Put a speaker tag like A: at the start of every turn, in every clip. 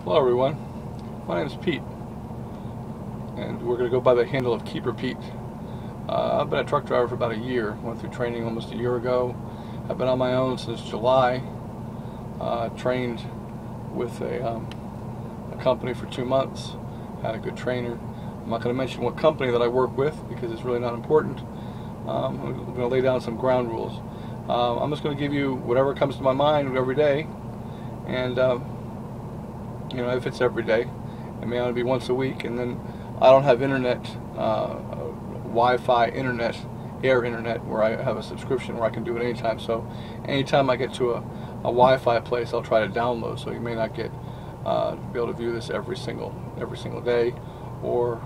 A: Hello everyone, my name is Pete, and we're going to go by the handle of Keeper Pete. I've been a truck driver for about a year, went through training almost a year ago. I've been on my own since July, trained with a company for 2 months, had a good trainer. I'm not going to mention what company that I work with because it's really not important. I'm going to lay down some ground rules. I'm just going to give you whatever comes to my mind every day, and if it's every day, it may only be once a week. And then I don't have internet, Wi-Fi internet, air internet, where I have a subscription where I can do it anytime. So anytime I get to a Wi-Fi place, I'll try to download. So you may not get be able to view this every single day, or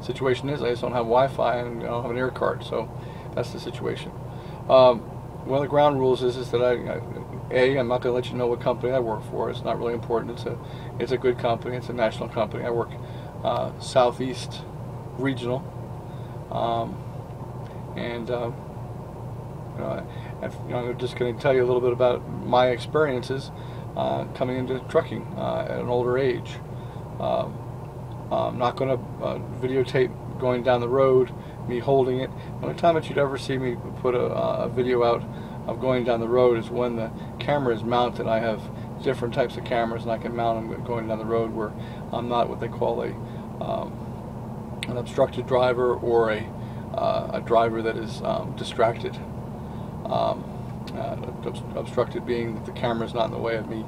A: situation is I just don't have Wi-Fi and I don't have an air card. So that's the situation. One of the ground rules is that I'm not going to let you know what company I work for. It's not really important. It's a good company. It's a national company. I work Southeast Regional, and I'm just going to tell you a little bit about my experiences coming into trucking at an older age. I'm not going to videotape going down the road, me holding it. The only time that you'd ever see me put a video out of going down the road is when the camera is mounted. I have different types of cameras, and I can mount them going down the road where I'm not what they call an obstructed driver, or a driver that is distracted. Obstructed being that the camera is not in the way of me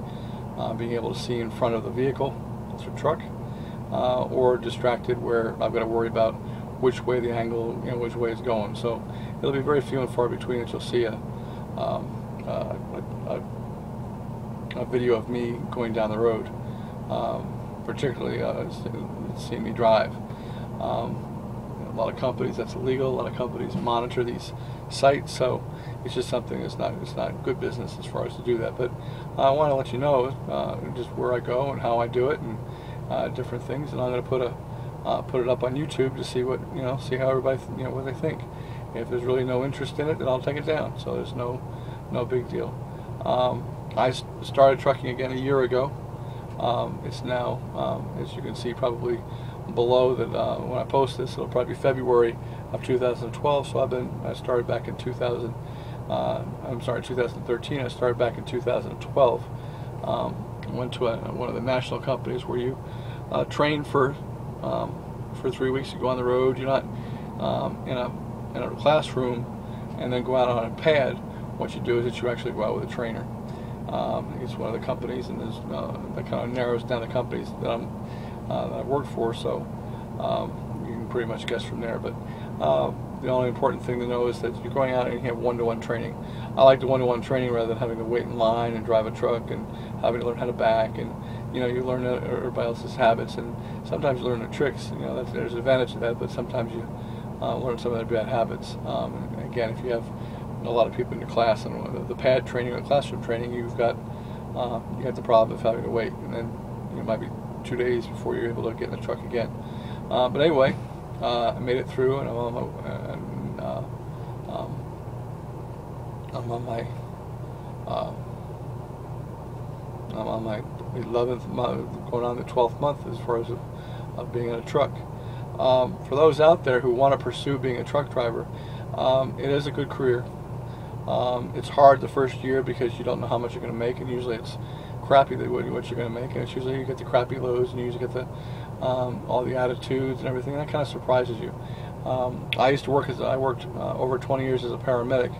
A: being able to see in front of the vehicle, that's a truck, or distracted where I've got to worry about which way the angle, which way it's going. So it'll be very few and far between that you'll see a video of me going down the road, particularly seeing me drive. A lot of companies, that's illegal. A lot of companies monitor these sites, so it's just something it's not good business as far as to do that. But I want to let you know just where I go and how I do it, and different things. And I'm going to put it up on YouTube to see see how everybody what they think. If there's really no interest in it, then I'll take it down. So there's no big deal. I started trucking again a year ago. It's now, as you can see probably below that, when I post this, it'll probably be February of 2012. So I started back in 2013. I started back in 2012. Went to one of the national companies where you train for 3 weeks. You go on the road. You're not in a classroom and then go out on a pad. What you do is that you actually go out with a trainer. It's one of the companies, and that kind of narrows down the companies that I work for. So you can pretty much guess from there. But the only important thing to know is that you're going out and you have one-to-one training. I like the one-to-one training rather than having to wait in line and drive a truck and having to learn how to back, and you learn everybody else's habits, and sometimes you learn the tricks. There's an advantage to that, but sometimes you learn some of their bad habits. And again, if you have a lot of people in your class and the pad training or the classroom training, you got the problem of having to wait, and then it might be 2 days before you're able to get in the truck again. But anyway, I made it through, and I'm on my 11th month, going on the 12th month as far as of being in a truck. For those out there who want to pursue being a truck driver, it is a good career. It's hard the first year because you don't know how much you're going to make, and usually it's crappy what you're going to make, and it's usually you get the crappy loads, and you usually get the all the attitudes and everything. That kind of surprises you. I worked over 20 years as a paramedic,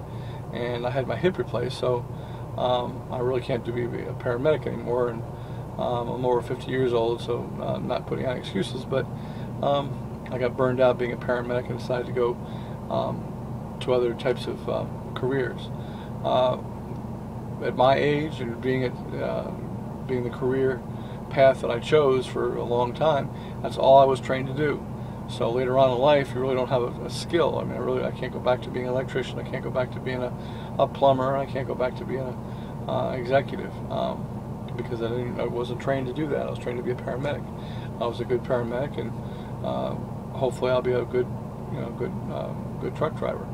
A: and I had my hip replaced, so I really can't be a paramedic anymore, and I'm over 50 years old, so I'm not putting on excuses, but I got burned out being a paramedic and decided to go to other types of careers. At my age, and being the career path that I chose for a long time, that's all I was trained to do. So later on in life, you really don't have a skill. I mean, I can't go back to being an electrician. I can't go back to being a plumber. I can't go back to being an executive because I wasn't trained to do that. I was trained to be a paramedic. I was a good paramedic, and hopefully I'll be a good truck driver.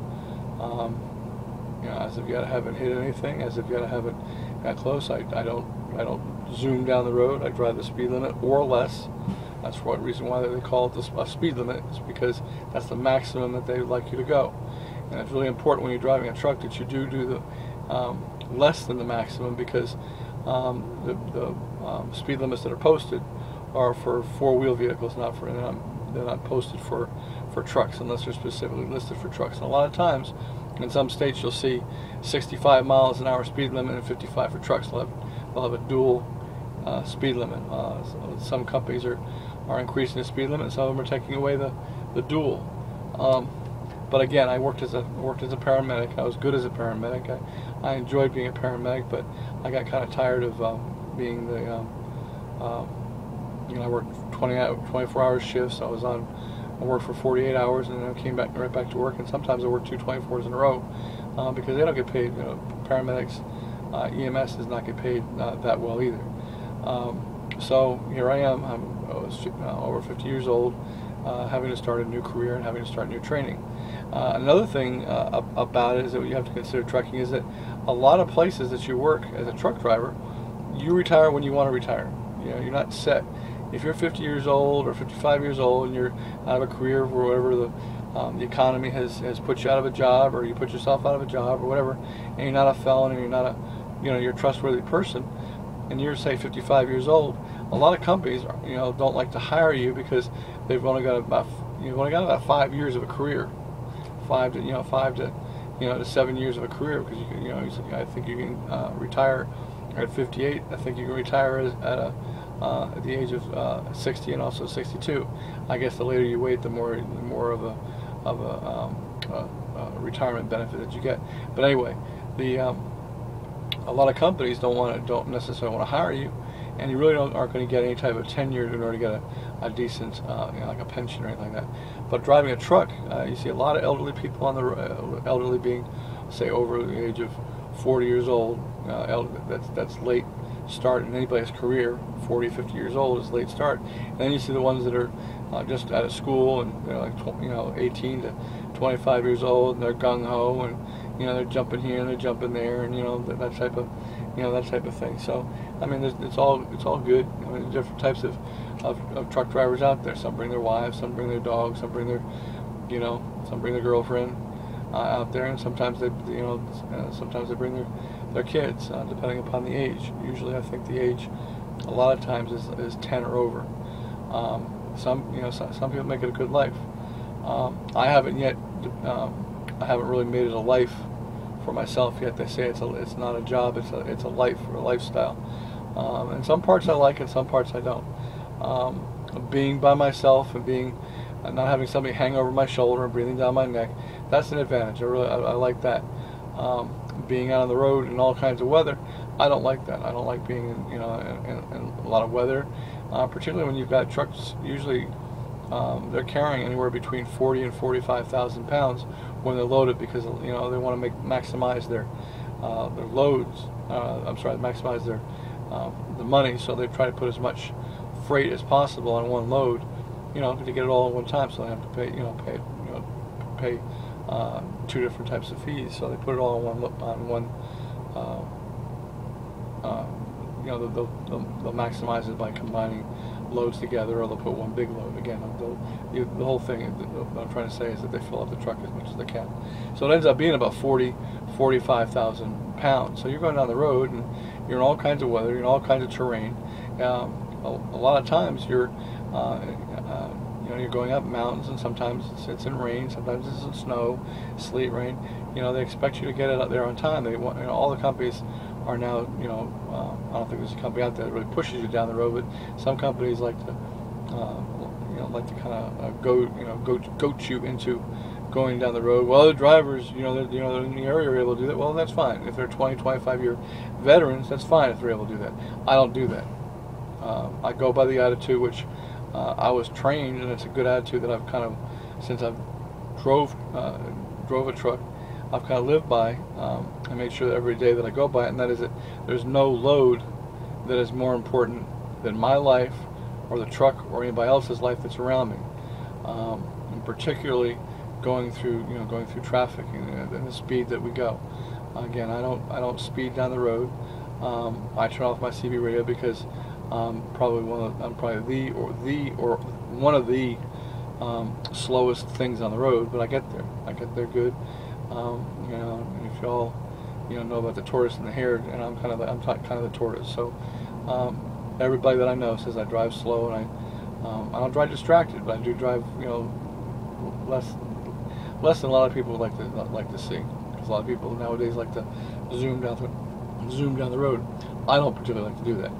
A: As of yet, I haven't hit anything. As of yet, I haven't that close, I don't zoom down the road. I drive the speed limit or less. That's one reason why they call it a speed limit, is because that's the maximum that they would like you to go. And it's really important when you're driving a truck that you do the less than the maximum, because the speed limits that are posted are for four-wheel vehicles, not for they're not posted for trucks unless they're specifically listed for trucks. And a lot of times, in some states, you'll see 65 miles an hour speed limit and 55 for trucks. They'll have a dual speed limit. Some companies are increasing the speed limit, some of them are taking away the dual. But again, I worked as a paramedic. I was good as a paramedic. I enjoyed being a paramedic, but I got kind of tired of being the I worked 24-hour shifts. I worked for 48 hours, and then I came right back to work. And sometimes I worked 2 24s in a row because they don't get paid. Paramedics, EMS does not get paid that well either. So here I am. I was over 50 years old, having to start a new career and having to start new training. Another thing about it is that you have to consider trucking is that a lot of places that you work as a truck driver, you retire when you want to retire. You're not set. If you're 50 years old or 55 years old and you're out of a career for whatever the economy has put you out of a job, or you put yourself out of a job or whatever, and you're not a felon and you're not you're a trustworthy person, and you're say 55 years old, a lot of companies don't like to hire you because they've only got about 5 years of a career, 5 to 7 years of a career, because I think you can retire at 58. I think you can retire at the age of 60 and also 62. I guess the later you wait, the more of a retirement benefit that you get. But anyway, a lot of companies don't necessarily want to hire you, and you really aren't going to get any type of tenure in order to get a decent like a pension or anything like that. But driving a truck, you see a lot of elderly people on the elderly being, say, over the age of 40 years old. That's late start in anybody's career. 40, 50 years old is late start. And then you see the ones that are just out of school, and they're like 18 to 25 years old, and they're gung ho, and they're jumping here and they're jumping there, and that type of thing. So I mean, it's all good. I mean, there's different types of truck drivers out there. Some bring their wives, some bring their dogs, some bring their some bring their girlfriend out there, and sometimes they bring their kids, depending upon the age. Usually, I think the age a lot of times is 10 or over. Some people make it a good life. I haven't yet. I haven't really made it a life for myself yet. They say it's not a job. It's a life or a lifestyle. And some parts I like, and some parts I don't. Being by myself and not having somebody hang over my shoulder and breathing down my neck, that's an advantage. I like that. Being out on the road in all kinds of weather, I don't like that. I don't like being in a lot of weather, particularly when you've got trucks. Usually, they're carrying anywhere between 40 and 45,000 pounds when they're loaded, because they want to maximize their loads. Maximize their the money. So they try to put as much freight as possible on one load, to get it all at one time, so they have to pay two different types of fees. So they put it all on one. They'll maximize it by combining loads together, or they'll put one big load. Again, the whole thing, what I'm trying to say is that they fill up the truck as much as they can. So it ends up being about 45,000 pounds. So you're going down the road, and you're in all kinds of weather, you're in all kinds of terrain. A lot of times you're going up mountains, and sometimes it's in rain, sometimes it's in snow, sleet, rain. They expect you to get it up there on time. They want, all the companies are now, I don't think there's a company out there that really pushes you down the road, but some companies like to, kind of goat you into going down the road. Well, the drivers, they're in the area are able to do that. Well, that's fine. If they're 20, 25-year veterans, that's fine if they're able to do that. I don't do that. I go by the attitude which I was trained, and it's a good attitude that I've kind of, since I've drove a truck, I've kind of lived by. I make sure that every day that I go by it, and that is that there's no load that is more important than my life or the truck or anybody else's life that's around me. And particularly going through traffic and the speed that we go. Again, I don't speed down the road. I turn off my CB radio because I'm probably one of the slowest things on the road, but I get there. I get there good. You know, and if y'all, you know about the tortoise and the hare, and I'm kind of the tortoise. So everybody that I know says I drive slow, and I don't drive distracted, but I do drive, you know, less than a lot of people would like to see. Because a lot of people nowadays like to zoom down the road. I don't particularly like to do that.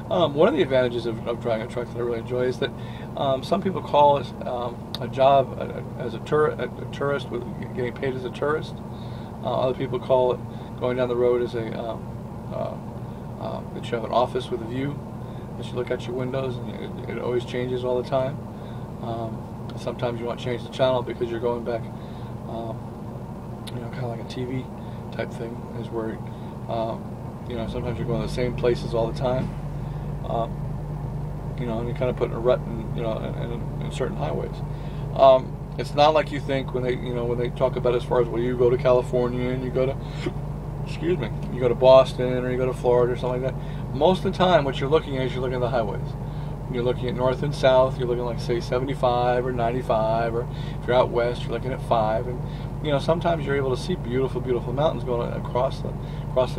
A: One of the advantages of driving a truck that I really enjoy is that some people call it a job as a tourist, with getting paid as a tourist. Other people call it going down the road as that you have an office with a view, that you look out your windows, and it always changes all the time. Sometimes you want to change the channel because you're going back, you know, kind of like a TV type thing, is where you know, sometimes you're going to the same places all the time. You know, and you kind of put in a rut, in certain highways. It's not like you think when they talk about, as far as, well, you go to California and you go to, excuse me, you go to Boston or you go to Florida or something like that. Most of the time, what you're looking at is you're looking at the highways. You're looking at north and south. You're looking, like, say, 75 or 95, or if you're out west, you're looking at 5. And you know, sometimes you're able to see beautiful, beautiful mountains going across the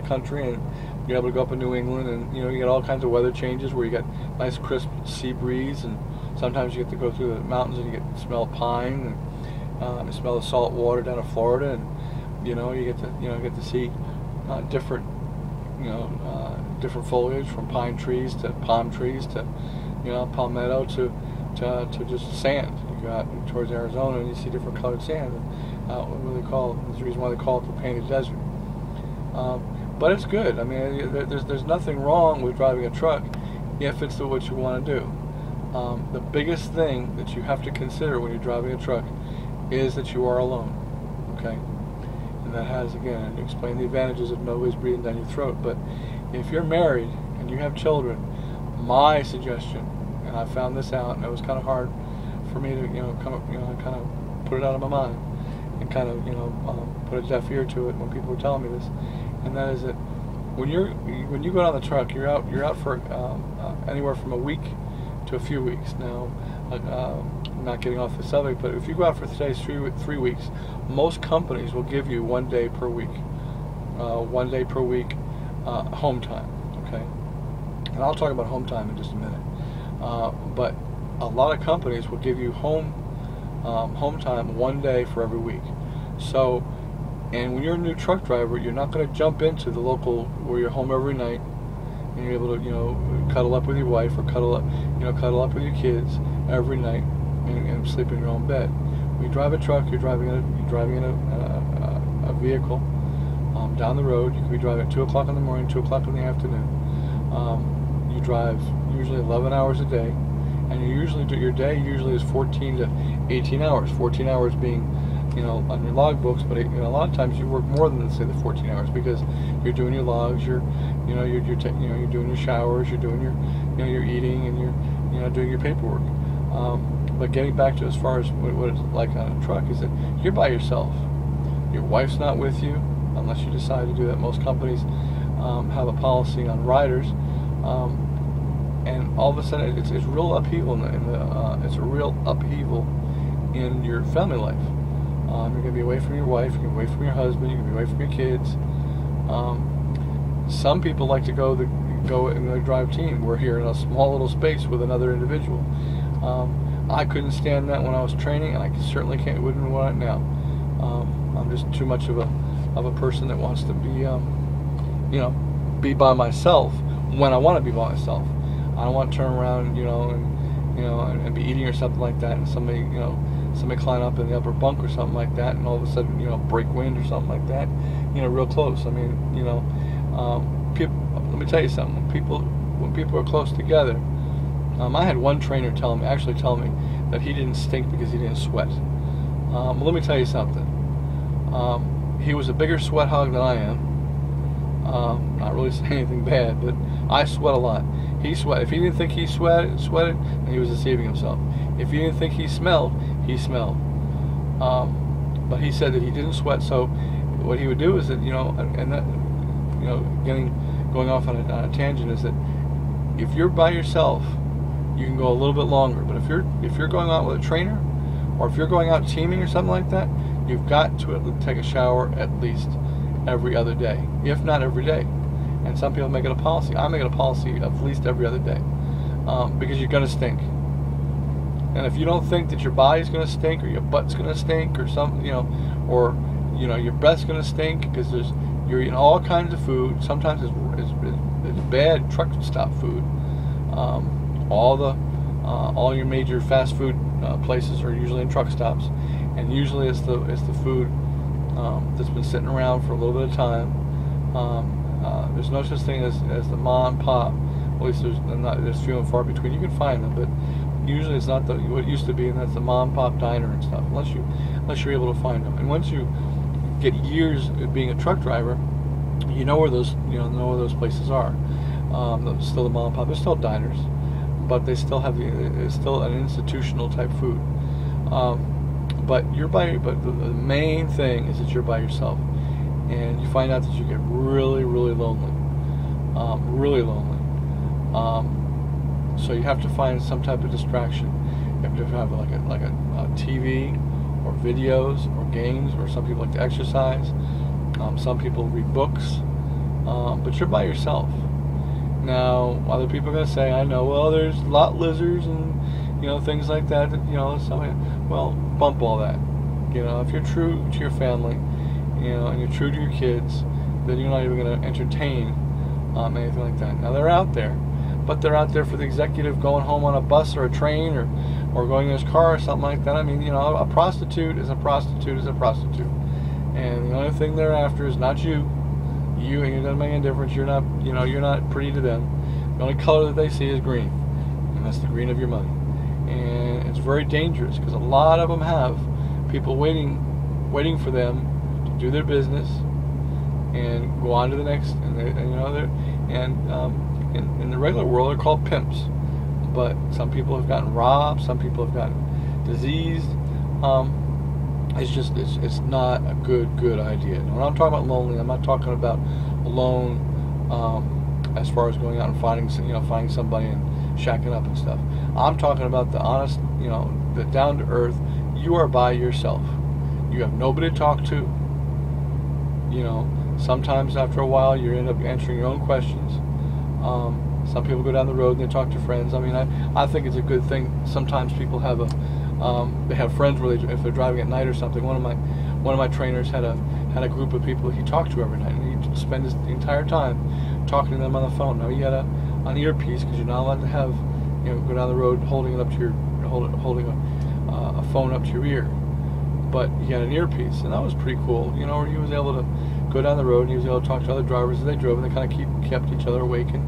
A: country, and you're able to go up in New England, and you know, you get all kinds of weather changes where you get nice crisp sea breeze, and sometimes you get to go through the mountains and you get to smell pine, and you smell the salt water down in Florida, and you know, you get to see different different foliage, from pine trees to palm trees to, you know, palmetto to just sand. You go out towards Arizona and you see different colored sand. What they call it, there's a reason why they call it the painted desert. But it's good. I mean, there's nothing wrong with driving a truck if it's what you want to do. The biggest thing that you have to consider when you're driving a truck is that you are alone. Okay, and that has, again, I explained the advantages of nobody's breathing down your throat. But if you're married and you have children, my suggestion, and I found this out, and it was kind of hard for me to kind of put it out of my mind, and kind of put a deaf ear to it when people were telling me this, and that is that when you go down the truck, you're out for anywhere from a week to a few weeks. Now, not getting off the subject, but if you go out for today's 3 weeks, most companies will give you 1 day per week, home time. Okay, and I'll talk about home time in just a minute. But a lot of companies will give you home time 1 day for every week. So, and when you're a new truck driver, you're not going to jump into the local where you're home every night and you're able to cuddle up with your wife, or cuddle up with your kids every night and sleep in your own bed. When you drive a truck, you're driving in a vehicle down the road. You could be driving at 2 o'clock in the morning, 2 o'clock in the afternoon. You drive usually 11 hours a day, and your day usually is 14 to 18 hours. 14 hours being, on your log books, but a lot of times you work more than, say, the 14 hours, because you're doing your logs, you're doing your showers, you're doing your eating, and you're doing your paperwork. But getting back to as far as what it's like on a truck is that you're by yourself. Your wife's not with you unless you decide to do that. Most companies have a policy on riders, and all of a sudden it's real upheaval it's a real upheaval in your family life. You're going to be away from your wife, you're going to be away from your husband, you're going to be away from your kids. Some people like to go in a drive team. We're here in a small little space with another individual. I couldn't stand that when I was training, and I certainly wouldn't want it now. I'm just too much of a person that wants to be by myself when I want to be by myself. I don't want to turn around, and be eating or something like that, and somebody climb up in the upper bunk or something like that, and all of a sudden, break wind or something like that, real close. I mean, people, let me tell you something. When people are close together, I had one trainer tell me that he didn't stink because he didn't sweat. Let me tell you something. He was a bigger sweat hog than I am. Not really saying anything bad, but I sweat a lot. He sweat. If he didn't think he sweated, then he was deceiving himself. If he didn't think he smelled, he smelled. But he said that he didn't sweat. So what he would do is that, getting going off on a tangent, is that if you're by yourself, you can go a little bit longer. But if you're going out with a trainer, or if you're going out teaming or something like that, you've got to take a shower at least every other day, if not every day. And some people make it a policy. I make it a policy of at least every other day, because you're going to stink. And if you don't think that your body's going to stink, or your butt's going to stink, or something, or your breath's going to stink, because you're eating all kinds of food. Sometimes it's bad truck stop food. All your major fast food places are usually in truck stops, and usually it's the food that's been sitting around for a little bit of time. There's no such thing as the mom and pop. At least there's few and far between. You can find them, but usually it's not what it used to be, and that's the mom and pop diner and stuff. Unless you're able to find them. And once you get years of being a truck driver, you know where those places are. Still the mom and pop. They're still diners, but they still have it's still an institutional type food. But the main thing is that you're by yourself, and you find out that you get really, really lonely, really lonely. So you have to find some type of distraction. You have to have like a TV, or videos, or games, or some people like to exercise. Some people read books, but you're by yourself. Now, other people are going to say, I know, well, there's lot lizards and things like that. Well, bump all that. If you're true to your family, and you're true to your kids, then you're not even going to entertain anything like that. Now, they're out there, but they're out there for the executive going home on a bus or a train, or going in his car or something like that. I mean, a prostitute is a prostitute is a prostitute, and the only thing they're after is not you, and it doesn't make any difference. You're not pretty to them. The only color that they see is green, and that's the green of your money. And it's very dangerous, because a lot of them have people waiting for them to do their business and go on to the next. In the regular world, they're called pimps. But some people have gotten robbed. Some people have gotten diseased. It's not a good idea. And when I'm talking about lonely, I'm not talking about alone as far as going out and finding somebody and shacking up and stuff. I'm talking about the honest, the down to earth. You are by yourself. You have nobody to talk to. Sometimes after a while you end up answering your own questions. Some people go down the road and they talk to friends. I mean, I think it's a good thing. Sometimes people have they have friends where if they're driving at night or something. One of my trainers had a group of people he talked to every night, and he'd spend the entire time talking to them on the phone. Now he had an earpiece, because you're not allowed to have go down the road holding a phone up to your ear. But he had an earpiece, and that was pretty cool. Where he was able to go down the road, and he was able to talk to other drivers as they drove, and they kind of kept each other awake, and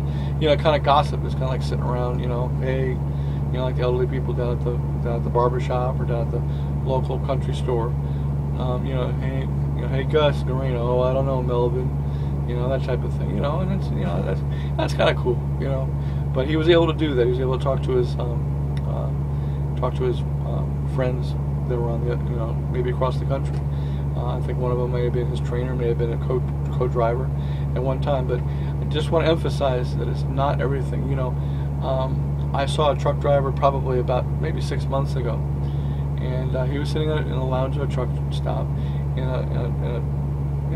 A: kind of gossip. It's kind of like sitting around, hey, like the elderly people down at the barber shop, or down at the local country store. Hey Gus, Doreno, oh, I don't know, Melvin, that type of thing. And it's that's kind of cool, But he was able to do that. He was able to talk to his friends that were on the maybe across the country. I think one of them may have been his trainer, may have been a co-driver at one time. But I just want to emphasize that it's not everything. I saw a truck driver probably about maybe 6 months ago, and he was sitting in a lounge of a truck stop. In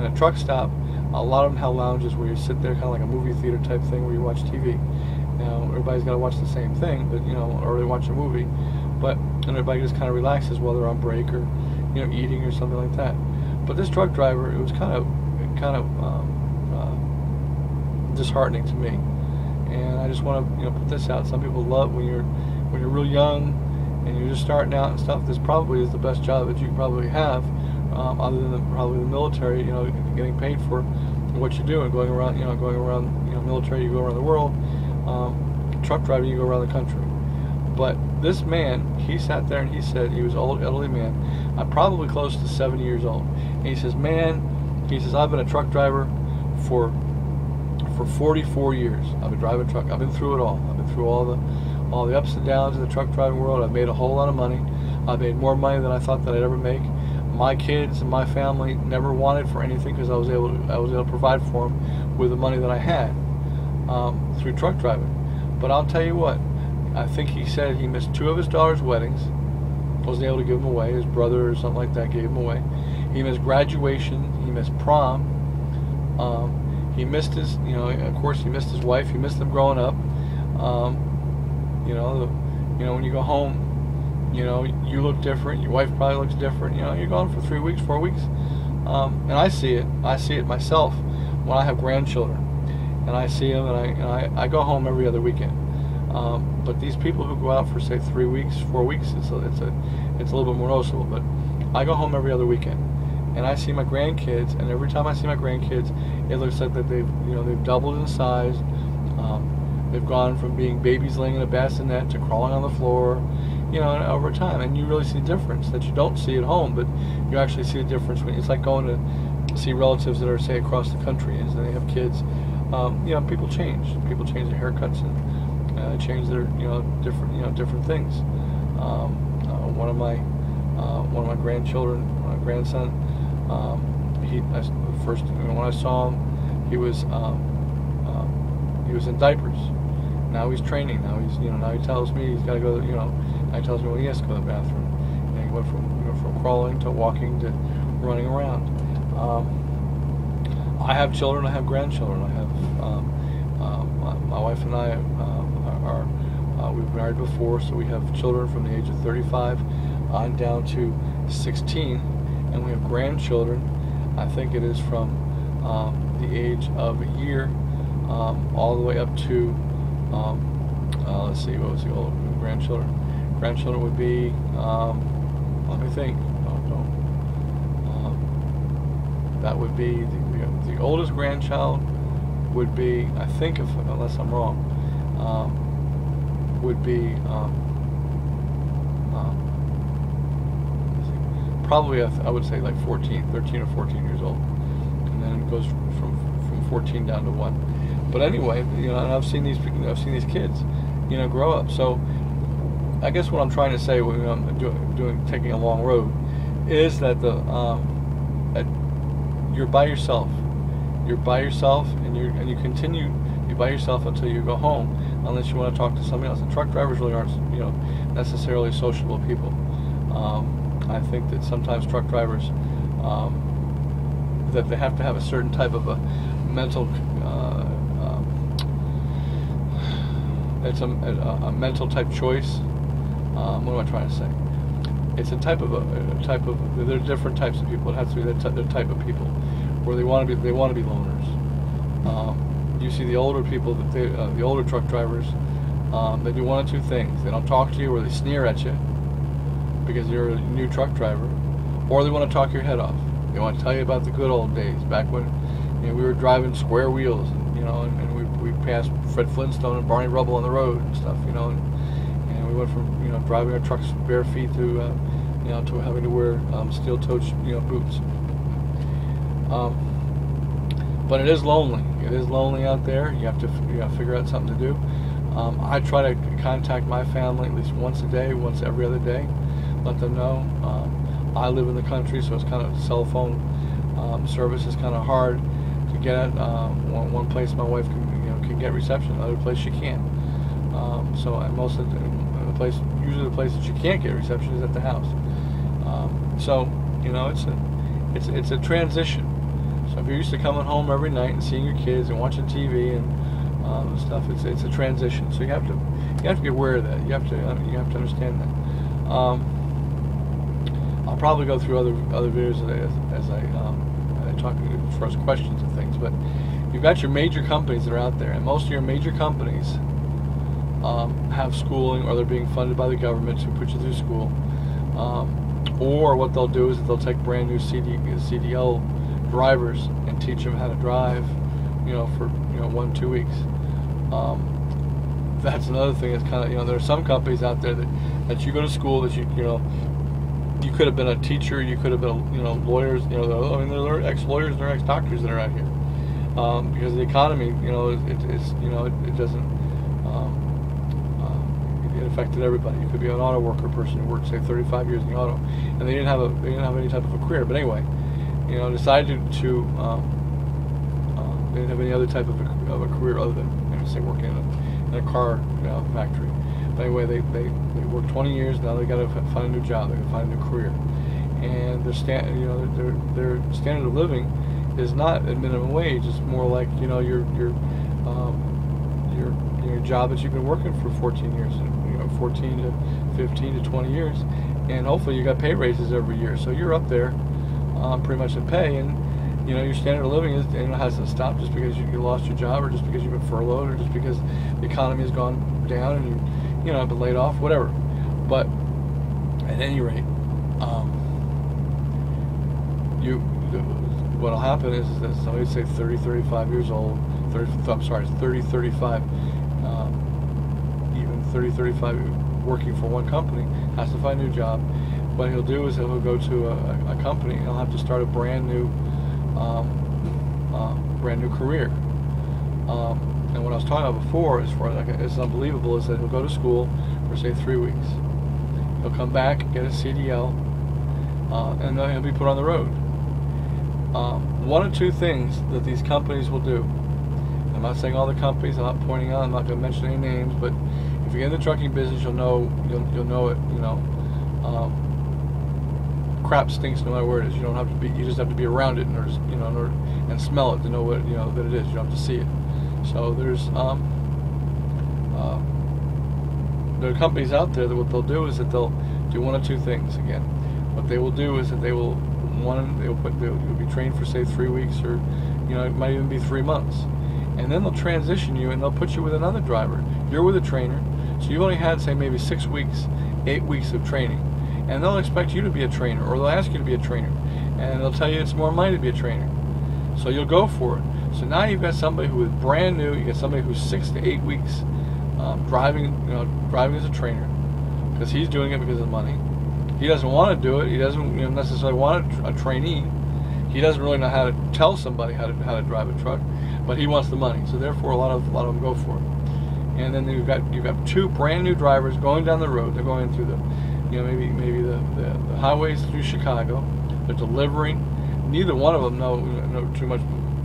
A: a truck stop, a lot of them have lounges where you sit there, kind of like a movie theater type thing, where you watch TV. Now everybody's got to watch the same thing, but or they watch a movie, and everybody just kind of relaxes while they're on break, or eating or something like that. But this truck driver, it was kind of disheartening to me, and I just want to put this out. Some people love when you're real young and you're just starting out and stuff. This probably is the best job that you can probably have, other than probably the military. Getting paid for what you do and going around military, you go around the world. Truck driving, you go around the country. But this man, he sat there and he said, he was an old, elderly man, probably close to 70 years old. And he says, I've been a truck driver for 44 years. I've been driving a truck. I've been through it all. I've been through all the ups and downs of the truck driving world. I've made a whole lot of money. I've made more money than I thought that I'd ever make. My kids and my family never wanted for anything, because I was able to provide for them with the money that I had. through truck driving. But I'll tell you what, I think he said he missed 2 of his daughter's weddings. Wasn't able to give them away. His brother or something like that gave them away. He missed graduation. He missed prom. He missed his, of course, he missed his wife. He missed them growing up. When you go home, you look different. Your wife probably looks different. You're gone for 3 weeks, 4 weeks, and I see it. I see it myself when I have grandchildren, and I see them, and I go home every other weekend. But these people who go out for say 3 weeks, 4 weeks, it's a little bit more noticeable. But I go home every other weekend, and I see my grandkids, and every time I see my grandkids, it looks like that they've doubled in size. They've gone from being babies laying in a bassinet to crawling on the floor, over time. And you really see the difference that you don't see at home, but you actually see the difference when it's like going to see relatives that are, say, across the country, and they have kids. People change. People change their haircuts and change their, different things. One of my grandchildren, my grandson, first when I saw him, he was in diapers. Now he's training. Now now he tells me he's got to go. Now he tells me when he has to go to the bathroom. And he went from crawling to walking to running around. I have children. I have grandchildren. I have my wife and I we've been married before, so we have children from the age of 35 on down to 16, and we have grandchildren. I think it is from the age of a year all the way up to let's see, what was the old grandchildren? Grandchildren would be let me think. That would be the oldest grandchild would be, I think, unless I'm wrong, would be probably I would say like 13 or 14 years old, and then it goes from 14 down to 1. But anyway, and I've seen these kids, grow up. So I guess what I'm trying to say when I'm taking a long road is that you're by yourself. You're by yourself, and you continue to be by yourself until you go home, unless you want to talk to somebody else. And truck drivers really aren't, necessarily sociable people. I think that sometimes truck drivers that they have to have a certain type of a mental. It's a mental type choice. What am I trying to say? It's a type of. There are different types of people. It has to be the type of people where they want to be loners. You see the older people, the older truck drivers, they do one of two things. They don't talk to you, or they sneer at you because you're a new truck driver, or they want to talk your head off. They want to tell you about the good old days back when we were driving square wheels, and we passed Fred Flintstone and Barney Rubble on the road and stuff, and we went from driving our trucks bare feet to to having to wear steel-toed boots. But it is lonely. It is lonely out there. You have to figure out something to do. I try to contact my family at least once a day, once every other day. Let them know. I live in the country, so it's kind of cell phone service is kind of hard to get at. One place my wife can get reception, another place she can't. So most of usually the place that you can't get reception is at the house. So it's a transition. So if you're used to coming home every night and seeing your kids and watching TV and stuff, it's a transition. So you have to be aware of that. You have to understand that. I'll probably go through other videos as I talk as far as questions and things. But you've got your major companies that are out there, and most of your major companies have schooling, or they're being funded by the government to put you through school. Or what they'll do is they'll take brand new CDL drivers and teach them how to drive, for 1-2 weeks. That's another thing. It's kind of there are some companies out there that you go to school that you could have been a teacher, you could have been lawyers. There are ex-lawyers and there are ex-doctors that are out here because the economy, it doesn't. It affected everybody. You could be an auto worker person who worked, say, 35 years in the auto, and they didn't have any type of a career. But anyway, decided to they didn't have any other type of a career other than say working in a car factory. But anyway, they work 20 years. Now they got to find a new job. They got to find a new career, and their standard of living is not at minimum wage. It's more like your job that you've been working for 14 years, 14 to 15 to 20 years, and hopefully you got pay raises every year. So you're up there pretty much in pay, and your standard of living hasn't stopped just because you lost your job, or just because you've been furloughed, or just because the economy has gone down and you have been laid off, whatever. But at any rate, what'll happen is that somebody, say 30, 35 years old, 30, 35, even 30, 35, working for one company, has to find a new job. What he'll do is he'll go to a company and he'll have to start a brand new career. And what I was talking about before, as far as it's unbelievable, is that he'll go to school for say 3 weeks. He'll come back, get a CDL, and then he'll be put on the road. One or two things that these companies will do. I'm not saying all the companies. I'm not pointing out. I'm not going to mention any names. But if you get in the trucking business, you'll know it. Crap stinks no matter where it is. You don't have to be. You just have to be around it, and smell it to know what that it is. You don't have to see it. So there are companies out there that what they'll do is that they'll do one or two things. Again, what they will do is that you'll be trained for say 3 weeks, or it might even be 3 months, and then they'll transition you and they'll put you with another driver. You're with a trainer, so you've only had say maybe 6 weeks, 8 weeks of training, and they'll expect you to be a trainer, or they'll ask you to be a trainer, and they'll tell you it's more money to be a trainer. So you'll go for it. So now you've got somebody who is brand new. You got somebody who's 6 to 8 weeks driving as a trainer, because he's doing it because of money. He doesn't want to do it. He doesn't necessarily want a trainee. He doesn't really know how to tell somebody how to drive a truck, but he wants the money. So therefore, a lot of them go for it. And then you've got 2 brand new drivers going down the road. They're going through maybe the highways through Chicago. They're delivering. Neither one of them know too much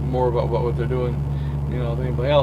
A: more about what they're doing, than anybody else.